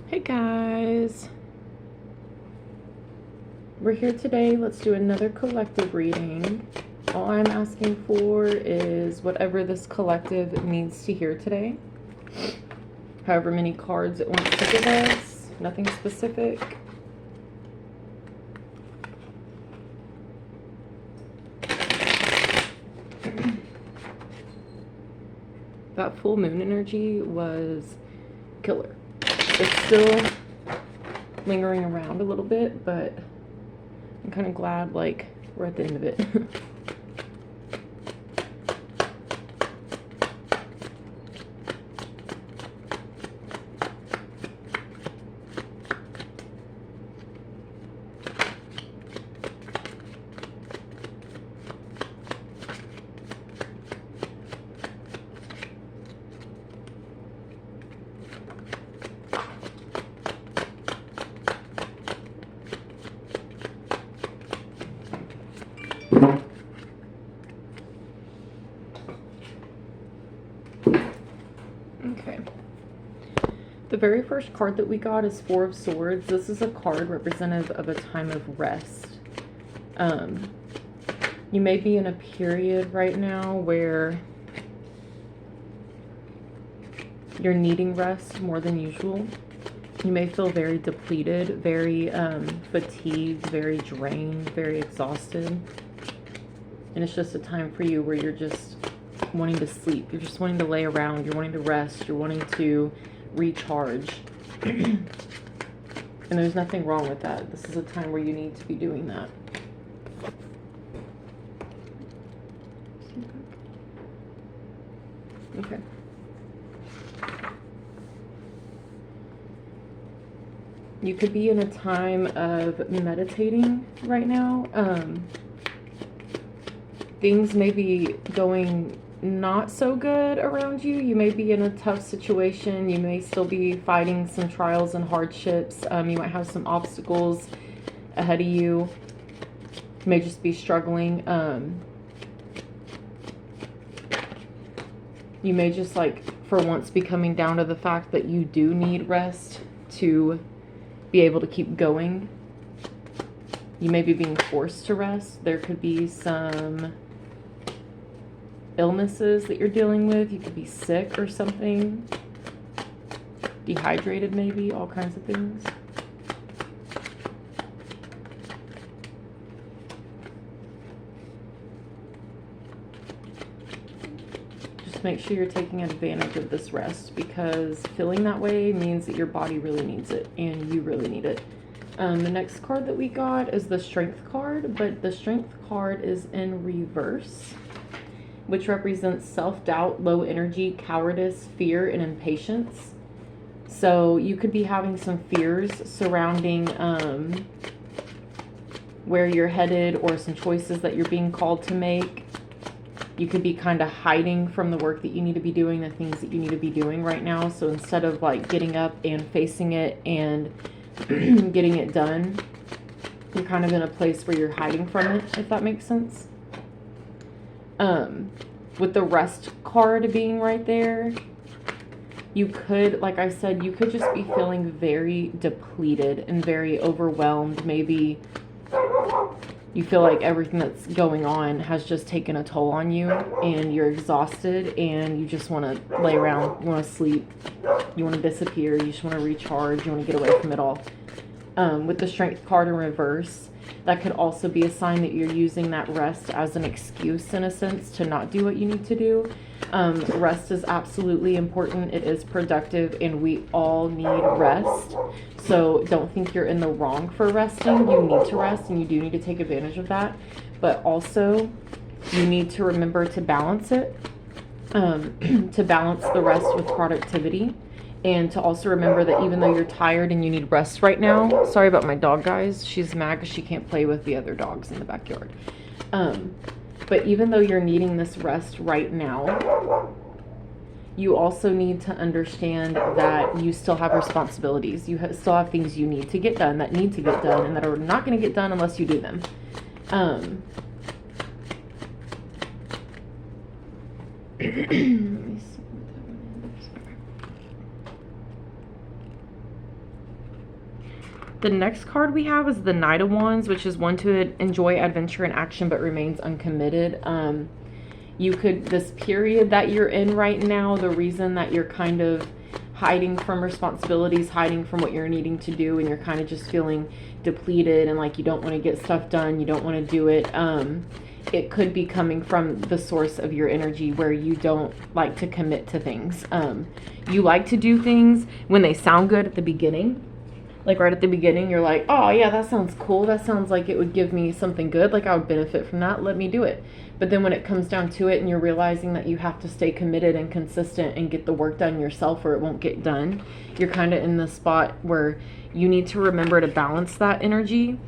Hey guys, we're here today. Let's do another collective reading. All I'm asking for is whatever this collective needs to hear today. However many cards it wants to give us, nothing specific. That full moon energy was killer. It's still lingering around a little bit, but I'm kind of glad like we're at the end of it. Okay. The very first card that we got is Four of Swords. This is a card representative of a time of rest. You may be in a period right now where you're needing rest more than usual. You may feel very depleted, very fatigued, very drained, very exhausted. And it's just a time for you where you're just wanting to sleep. You're just wanting to lay around. You're wanting to rest. You're wanting to recharge. And there's nothing wrong with that. This is a time where you need to be doing that. Okay. You could be in a time of meditating right now. Things may be going not so good around you. You may be in a tough situation. You may still be fighting some trials and hardships. You might have some obstacles ahead of you. You may just be struggling. You may just like for once be coming down to the fact that you do need rest to be able to keep going. You may be being forced to rest. There could be some illnesses that you're dealing with. You could be sick or something. Dehydrated maybe, all kinds of things. Just make sure you're taking advantage of this rest, because feeling that way means that your body really needs it and you really need it. The next card that we got is the Strength card, but the Strength card is in reverse, which represents self-doubt, low energy, cowardice, fear, and impatience. So you could be having some fears surrounding where you're headed or some choices that you're being called to make. You could be kind of hiding from the work that you need to be doing, the things that you need to be doing right now. So instead of like getting up and facing it and getting it done, you're kind of in a place where you're hiding from it, if that makes sense. With the Rest card being right there, you could, like I said, you could just be feeling very depleted and very overwhelmed. Maybe you feel like everything that's going on has just taken a toll on you and you're exhausted and you just want to lay around, you want to sleep, you want to disappear, you just want to recharge, you want to get away from it all. With the Strength card in reverse, that could also be a sign that you're using that rest as an excuse, in a sense, to not do what you need to do. Rest is absolutely important. It is productive, and we all need rest. So don't think you're in the wrong for resting. You need to rest, and you do need to take advantage of that. But also, you need to remember to balance it, to balance the rest with productivity. And to also remember that even though you're tired and you need rest right now, sorry about my dog, guys. She's mad because she can't play with the other dogs in the backyard. But even though you're needing this rest right now, you also need to understand that you still have responsibilities. You still have things you need to get done, that need to get done, and that are not going to get done unless you do them. Let me see what that one is. The next card we have is the Knight of Wands, which is one to enjoy adventure and action but remains uncommitted. This period that you're in right now, the reason that you're kind of hiding from responsibilities, hiding from what you're needing to do, and you're kind of just feeling depleted and like you don't want to get stuff done, you don't want to do it. It could be coming from the source of your energy where you don't like to commit to things. You like to do things when they sound good at the beginning. Like right at the beginning, you're like, oh yeah, that sounds cool. That sounds like it would give me something good. Like I would benefit from that. Let me do it. But then when it comes down to it and you're realizing that you have to stay committed and consistent and get the work done yourself or it won't get done, you're kind of in the spot where you need to remember to balance that energy.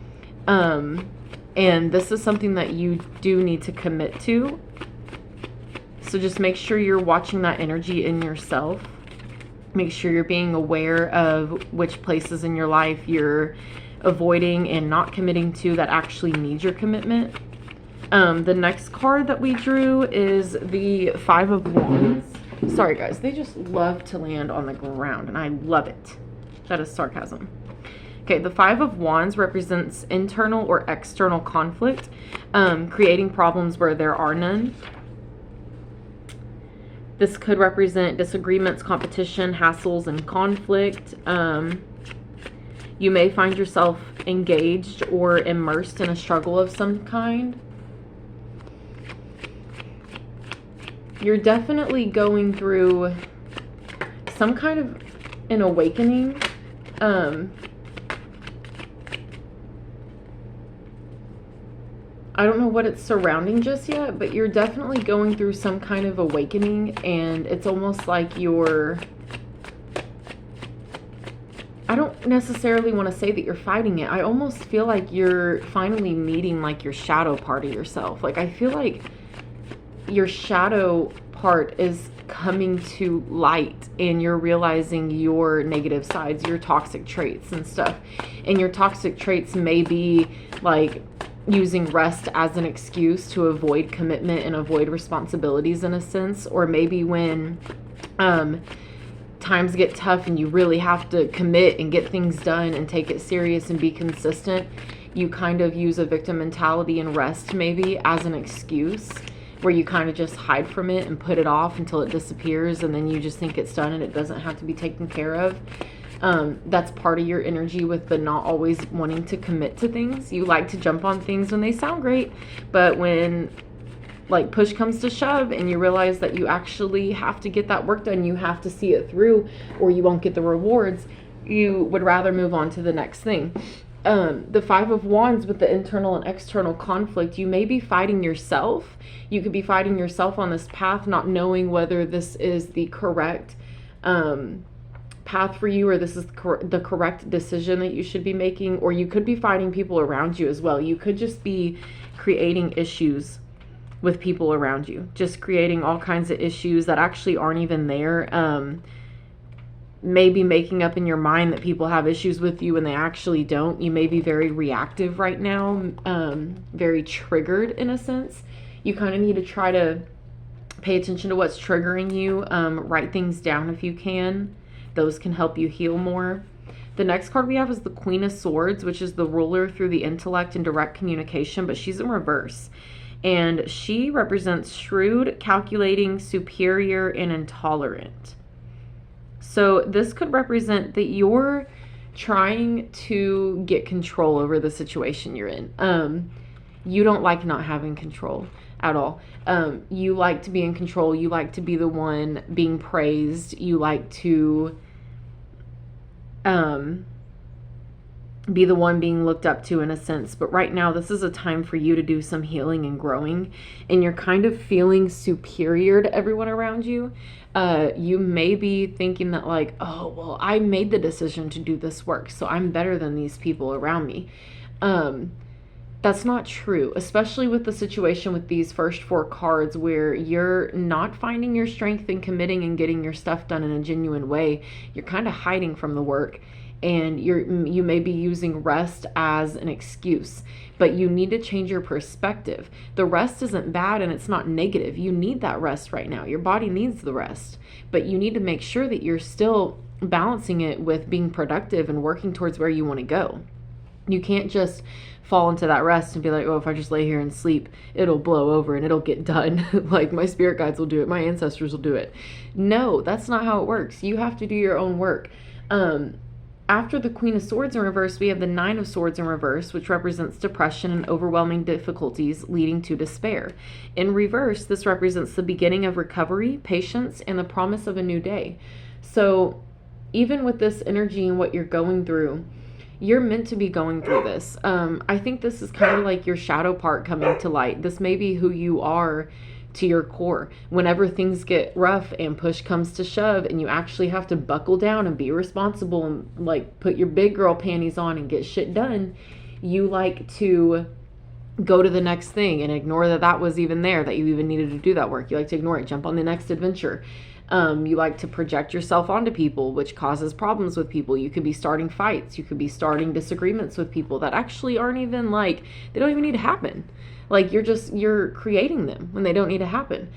And this is something that you do need to commit to. So just make sure you're watching that energy in yourself. Make sure you're being aware of which places in your life you're avoiding and not committing to that actually need your commitment. The next card that we drew is the Five of Wands. Sorry guys, they just love to land on the ground and I love it. That is sarcasm. Okay, the Five of Wands represents internal or external conflict, creating problems where there are none. This could represent disagreements, competition, hassles, and conflict. You may find yourself engaged or immersed in a struggle of some kind. You're definitely going through some kind of an awakening. I don't know what it's surrounding just yet, but you're definitely going through some kind of awakening, and it's almost like I don't necessarily want to say that you're fighting it. I almost feel like you're finally meeting like your shadow part of yourself. Like I feel like your shadow part is coming to light and you're realizing your negative sides, your toxic traits and stuff. And your toxic traits may be like using rest as an excuse to avoid commitment and avoid responsibilities in a sense, or maybe when times get tough and you really have to commit and get things done and take it serious and be consistent, you kind of use a victim mentality and rest maybe as an excuse, where you kind of just hide from it and put it off until it disappears, and then you just think it's done and it doesn't have to be taken care of. That's part of your energy with the not always wanting to commit to things. You like to jump on things when they sound great, but when like push comes to shove and you realize that you actually have to get that work done, you have to see it through or you won't get the rewards, you would rather move on to the next thing. The Five of Wands with the internal and external conflict, you may be fighting yourself. You could be fighting yourself on this path, not knowing whether this is the correct path for you, or this is the correct decision that you should be making, or you could be fighting people around you as well. You could just be creating issues with people around you, just creating all kinds of issues that actually aren't even there. Maybe making up in your mind that people have issues with you and they actually don't. You may be very reactive right now, very triggered in a sense. You kind of need to try to pay attention to what's triggering you. Write things down if you can. Those can help you heal more. The next card we have is the Queen of Swords, which is the ruler through the intellect and direct communication, but she's in reverse. And she represents shrewd, calculating, superior, and intolerant. So this could represent that you're trying to get control over the situation you're in. You don't like not having control at all. You like to be in control. You like to be the one being praised. You like to be the one being looked up to in a sense. But right now, this is a time for you to do some healing and growing. And you're kind of feeling superior to everyone around you. You may be thinking that like, oh, well, I made the decision to do this work, so I'm better than these people around me. That's not true, especially with the situation with these first four cards where you're not finding your strength and committing and getting your stuff done in a genuine way. You're kind of hiding from the work, and you may be using rest as an excuse, but you need to change your perspective. The rest isn't bad and it's not negative. You need that rest right now. Your body needs the rest, but you need to make sure that you're still balancing it with being productive and working towards where you want to go. You can't just fall into that rest and be like, oh, if I just lay here and sleep, it'll blow over and it'll get done. Like my spirit guides will do it. My ancestors will do it. No, that's not how it works. You have to do your own work. After the Queen of Swords in reverse, we have the Nine of Swords in reverse, which represents depression and overwhelming difficulties leading to despair. In reverse, this represents the beginning of recovery, patience, and the promise of a new day. So even with this energy and what you're going through, you're meant to be going through this. I think this is kind of like your shadow part coming to light. This may be who you are to your core. Whenever things get rough and push comes to shove and you actually have to buckle down and be responsible and like put your big girl panties on and get shit done, you like to go to the next thing and ignore that was even there, that you even needed to do that work. You like to ignore it, jump on the next adventure. You like to project yourself onto people, which causes problems with people. You could be starting fights. You could be starting disagreements with people that actually aren't even like, they don't even need to happen. Like you're creating them when they don't need to happen.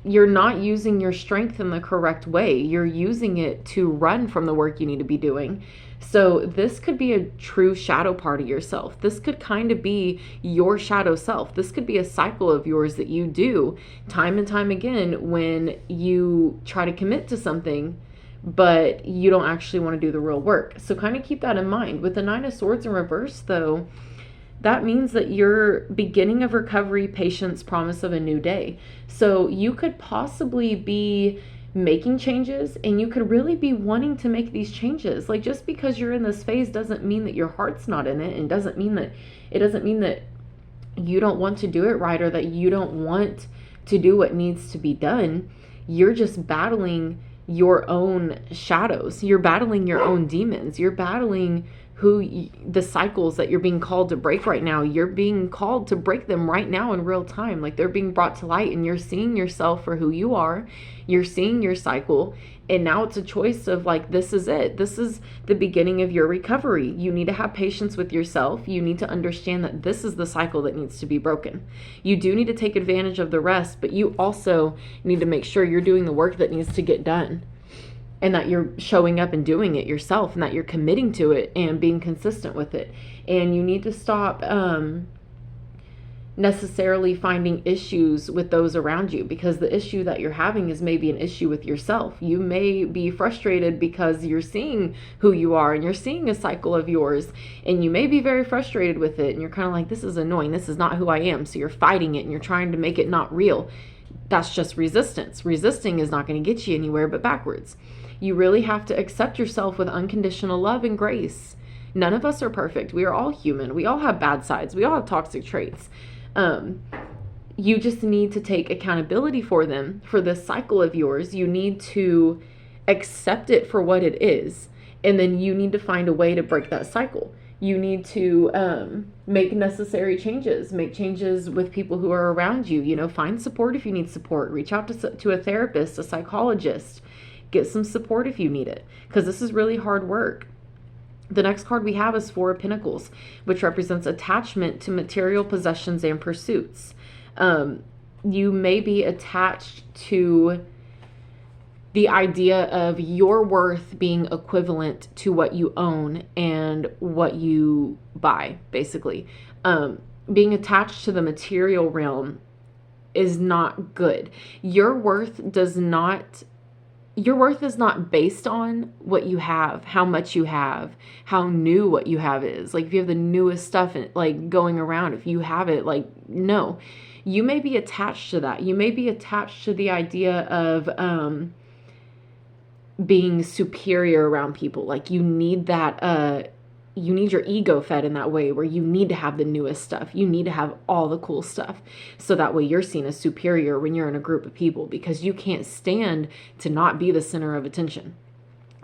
You're not using your strength in the correct way. You're using it to run from the work you need to be doing. So this could be a true shadow part of yourself. This could kind of be your shadow self. This could be a cycle of yours that you do time and time again when you try to commit to something, but you don't actually want to do the real work. So kind of keep that in mind. With the Nine of Swords in reverse, though, that means that you're beginning of recovery, patience, promise of a new day. So you could possibly be making changes and you could really be wanting to make these changes. Like just because you're in this phase doesn't mean that your heart's not in it, and doesn't mean that you don't want to do it right or that you don't want to do what needs to be done. You're just battling your own shadows. You're battling your own demons. You're battling the cycles that you're being called to break right now. You're being called to break them right now in real time. Like they're being brought to light and you're seeing yourself for who you are. You're seeing your cycle. And now it's a choice of like, this is it. This is the beginning of your recovery. You need to have patience with yourself. You need to understand that this is the cycle that needs to be broken. You do need to take advantage of the rest, but you also need to make sure you're doing the work that needs to get done. And that you're showing up and doing it yourself, and that you're committing to it and being consistent with it. And you need to stop necessarily finding issues with those around you, because the issue that you're having is maybe an issue with yourself. You may be frustrated because you're seeing who you are and you're seeing a cycle of yours, and you may be very frustrated with it. And you're kind of like, this is annoying. This is not who I am. So you're fighting it and you're trying to make it not real. That's just resistance. Resisting is not going to get you anywhere but backwards. You really have to accept yourself with unconditional love and grace. None of us are perfect. We are all human. We all have bad sides. We all have toxic traits. You just need to take accountability for them, for this cycle of yours. You need to accept it for what it is. And then you need to find a way to break that cycle. You need to make necessary changes. Make changes with people who are around you. You know, find support if you need support. Reach out to a therapist, a psychologist. Get some support if you need it, because this is really hard work. The next card we have is Four of Pentacles, which represents attachment to material possessions and pursuits. You may be attached to the idea of your worth being equivalent to what you own and what you buy, basically. Being attached to the material realm is not good. Your worth is not based on what you have, how much you have, how new what you have is. Like if you have the newest stuff like going around, if you have it, like, no, you may be attached to that. You may be attached to the idea of being superior around people. Like you need that, you need your ego fed in that way, where you need to have the newest stuff. You need to have all the cool stuff. So that way you're seen as superior when you're in a group of people, because you can't stand to not be the center of attention.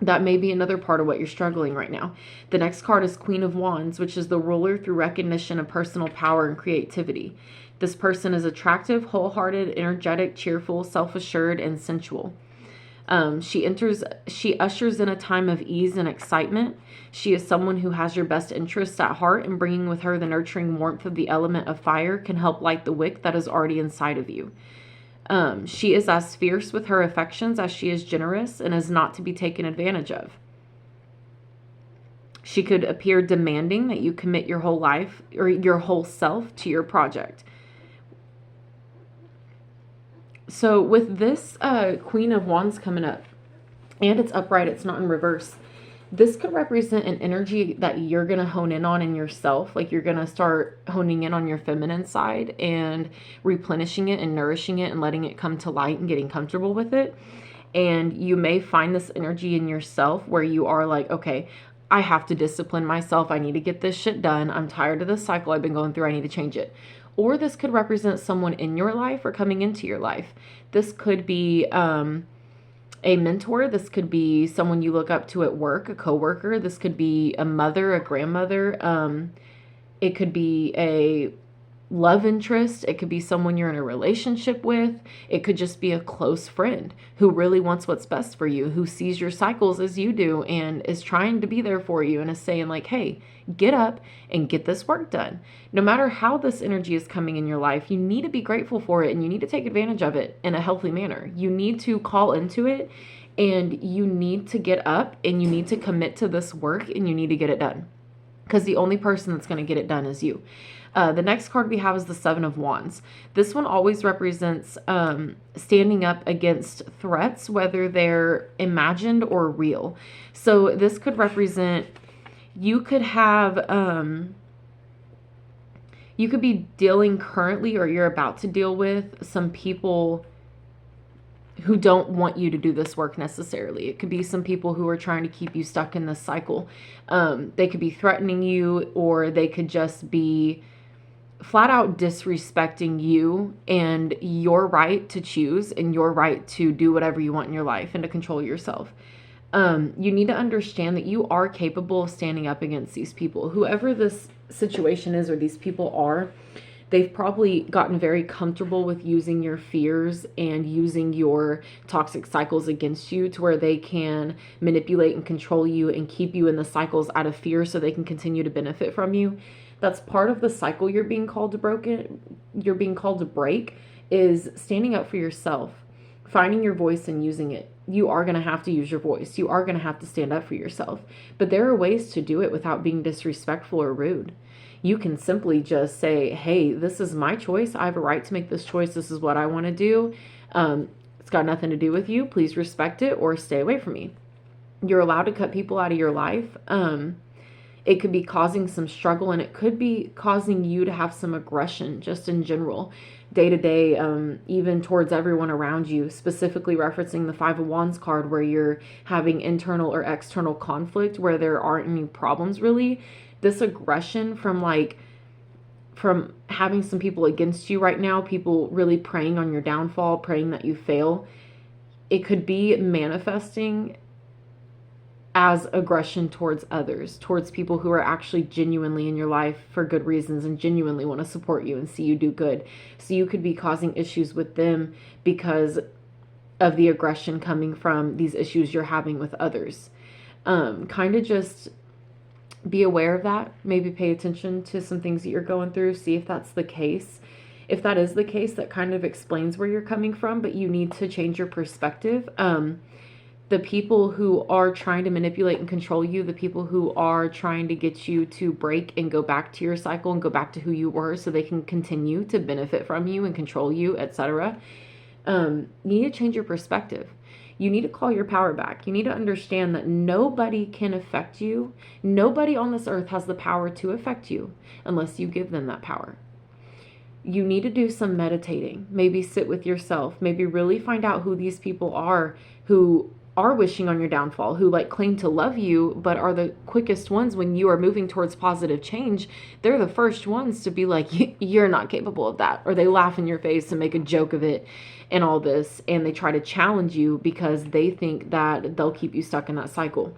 That may be another part of what you're struggling right now. The next card is Queen of Wands, which is the ruler through recognition of personal power and creativity. This person is attractive, wholehearted, energetic, cheerful, self-assured, and sensual. She ushers in a time of ease and excitement. She is someone who has your best interests at heart, and bringing with her the nurturing warmth of the element of fire can help light the wick that is already inside of you. She is as fierce with her affections as she is generous and is not to be taken advantage of. She could appear demanding that you commit your whole life or your whole self to your project. So with this Queen of Wands coming up, and it's upright, it's not in reverse, this could represent an energy that you're going to hone in on in yourself. Like you're going to start honing in on your feminine side and replenishing it and nourishing it and letting it come to light and getting comfortable with it. And you may find this energy in yourself where you are like, okay, I have to discipline myself. I need to get this shit done. I'm tired of this cycle I've been going through. I need to change it. Or this could represent someone in your life or coming into your life. This could be a mentor. This could be someone you look up to at work, a coworker. This could be a mother, a grandmother. It could be a love interest. It could be someone you're in a relationship with. It could just be a close friend who really wants what's best for you, who sees your cycles as you do and is trying to be there for you and is saying like, hey, get up and get this work done. No matter how this energy is coming in your life, you need to be grateful for it and you need to take advantage of it in a healthy manner. You need to call into it and you need to get up and you need to commit to this work and you need to get it done. Because the only person that's going to get it done is you. The next card we have is the Seven of Wands. This one always represents standing up against threats, whether they're imagined or real. So this could represent, you could have, you could be dealing currently or you're about to deal with some people who don't want you to do this work necessarily. It could be some people who are trying to keep you stuck in this cycle. They could be threatening you, or they could just be flat out disrespecting you and your right to choose and your right to do whatever you want in your life and to control yourself. You need to understand that you are capable of standing up against these people. Whoever this situation is or these people are, they've probably gotten very comfortable with using your fears and using your toxic cycles against you to where they can manipulate and control you and keep you in the cycles out of fear so they can continue to benefit from you. That's part of the cycle you're being called to break, is standing up for yourself, finding your voice and using it. You are going to have to use your voice. You are going to have to stand up for yourself. But there are ways to do it without being disrespectful or rude. You can simply just say, hey, this is my choice. I have a right to make this choice. This is what I want to do. It's got nothing to do with you. Please respect it or stay away from me. You're allowed to cut people out of your life. It could be causing some struggle, and it could be causing you to have some aggression just in general, day to day, even towards everyone around you, specifically referencing the Five of Wands card where you're having internal or external conflict where there aren't any problems really. This aggression from having some people against you right now, people really preying on your downfall, praying that you fail. It could be manifesting as aggression towards others, towards people who are actually genuinely in your life for good reasons and genuinely want to support you and see you do good. So you could be causing issues with them because of the aggression coming from these issues you're having with others. Kind of just be aware of that. Maybe pay attention to some things that you're going through. See if that's the case. If that is the case, that kind of explains where you're coming from, but you need to change your perspective. The people who are trying to manipulate and control you, the people who are trying to get you to break and go back to your cycle and go back to who you were so they can continue to benefit from you and control you, etc. You need to change your perspective. You need to call your power back. You need to understand that nobody can affect you. Nobody on this earth has the power to affect you unless you give them that power. You need to do some meditating. Maybe sit with yourself. Maybe really find out who these people are who are wishing on your downfall, who claim to love you, but are the quickest ones when you are moving towards positive change. They're the first ones to be like, you're not capable of that. Or they laugh in your face and make a joke of it and all this. And they try to challenge you because they think that they'll keep you stuck in that cycle.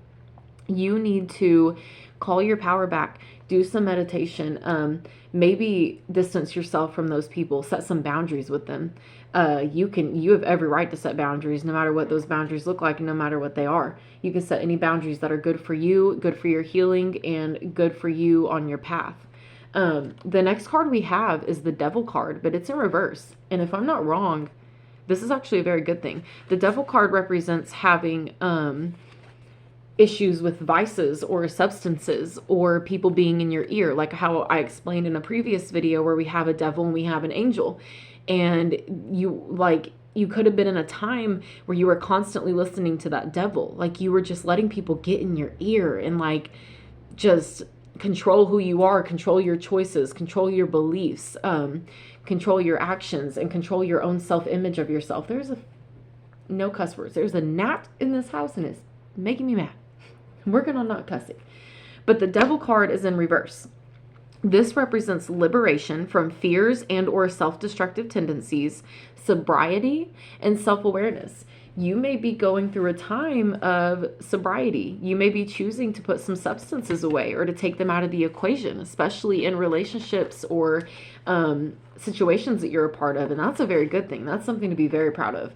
You need to call your power back, do some meditation, maybe distance yourself from those people, set some boundaries with them. You have every right to set boundaries, no matter what those boundaries look like and no matter what they are. You can set any boundaries that are good for you, good for your healing, and good for you on your path. The next card we have is the Devil card, but it's in reverse. And if I'm not wrong, This is actually a very good thing. The Devil card represents having issues with vices or substances or people being in your ear, like how I explained in a previous video where we have a devil and we have an angel. And you could have been in a time where you were constantly listening to that devil. Like you were just letting people get in your ear and like just control who you are, control your choices, control your beliefs, control your actions, and control your own self-image of yourself. No cuss words. There's a gnat in this house and it's making me mad. I'm working on not cussing. But the Devil card is in reverse. This represents liberation from fears and or self-destructive tendencies, sobriety, and self-awareness. You may be going through a time of sobriety. You may be choosing to put some substances away or to take them out of the equation, especially in relationships or situations that you're a part of. And that's a very good thing. That's something to be very proud of.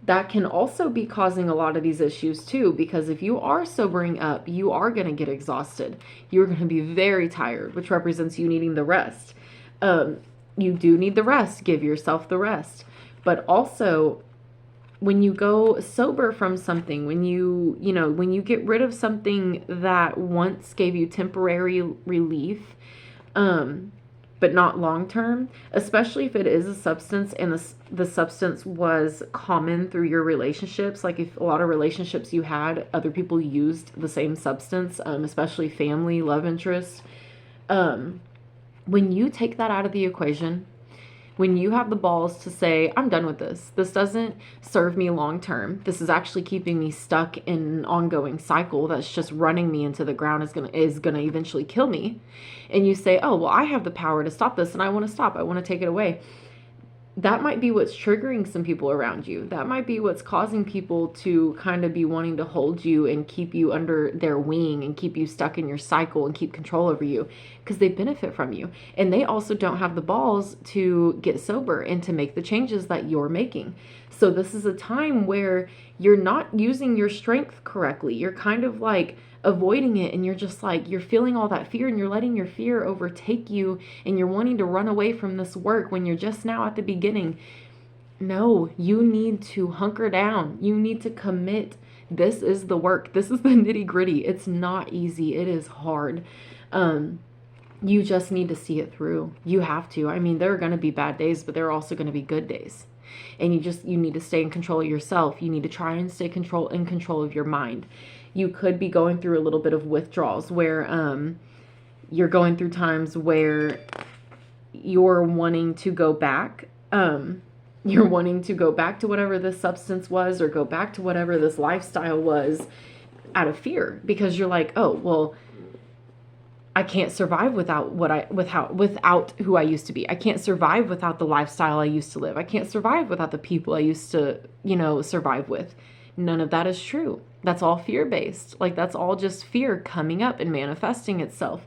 That can also be causing a lot of these issues too, because if you are sobering up, you are going to get exhausted. You're going to be very tired, which represents you needing the rest. You do need the rest. Give yourself the rest. But also, when you go sober from something, when you get rid of something that once gave you temporary relief, but not long term, especially if it is a substance and the substance was common through your relationships. Like if a lot of relationships you had, other people used the same substance, especially family, love interest. When you take that out of the equation, when you have the balls to say, I'm done with this. This doesn't serve me long term. This is actually keeping me stuck in an ongoing cycle that's just running me into the ground, is gonna eventually kill me. And you say, oh, well, I have the power to stop this and I want to stop. I want to take it away. That might be what's triggering some people around you. That might be what's causing people to kind of be wanting to hold you and keep you under their wing and keep you stuck in your cycle and keep control over you, because they benefit from you. And they also don't have the balls to get sober and to make the changes that you're making. So this is a time where you're not using your strength correctly. You're kind of like avoiding it, and you're just like, you're feeling all that fear and you're letting your fear overtake you, and you're wanting to run away from this work when you're just now at the beginning. No, you need to hunker down. You need to commit. This is the work. This is the nitty gritty. It's not easy. It is hard. You just need to see it through. You have to. I mean, there are going to be bad days, but there are also going to be good days. And you need to stay in control of yourself. You need to try and stay in control of your mind. You could be going through a little bit of withdrawals where you're going through times where you're wanting to go back. You're wanting to go back to whatever this substance was, or go back to whatever this lifestyle was, out of fear, because you're like, oh, well, I can't survive without who I used to be. I can't survive without the lifestyle I used to live. I can't survive without the people I used to, survive with. None of that is true. That's all fear-based. Like, that's all just fear coming up and manifesting itself.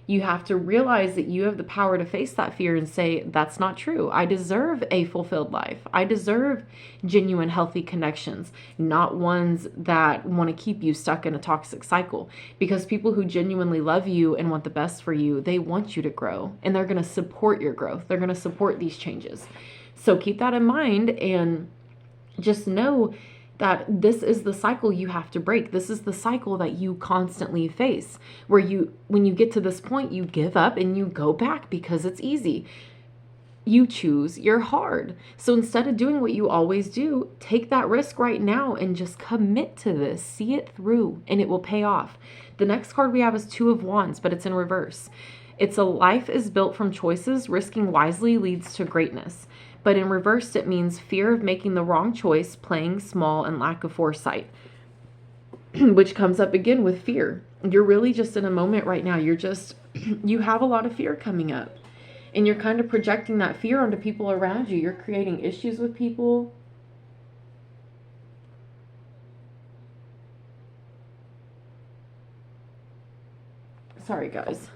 You have to realize that you have the power to face that fear and say, that's not true. I deserve a fulfilled life. I deserve genuine, healthy connections, not ones that want to keep you stuck in a toxic cycle. Because people who genuinely love you and want the best for you, they want you to grow, and they're going to support your growth. They're going to support these changes. So keep that in mind, and just know that this is the cycle you have to break. This is the cycle that you constantly face, where when you get to this point, you give up and you go back because it's easy. You choose your hard. So instead of doing what you always do, take that risk right now and just commit to this. See it through, and it will pay off. The next card we have is Two of Wands, but it's in reverse. It's a life is built from choices. Risking wisely leads to greatness. But in reverse, it means fear of making the wrong choice, playing small, and lack of foresight, which comes up again with fear. You're really just in a moment right now. You have a lot of fear coming up, and you're kind of projecting that fear onto people around you. You're creating issues with people. Sorry, guys.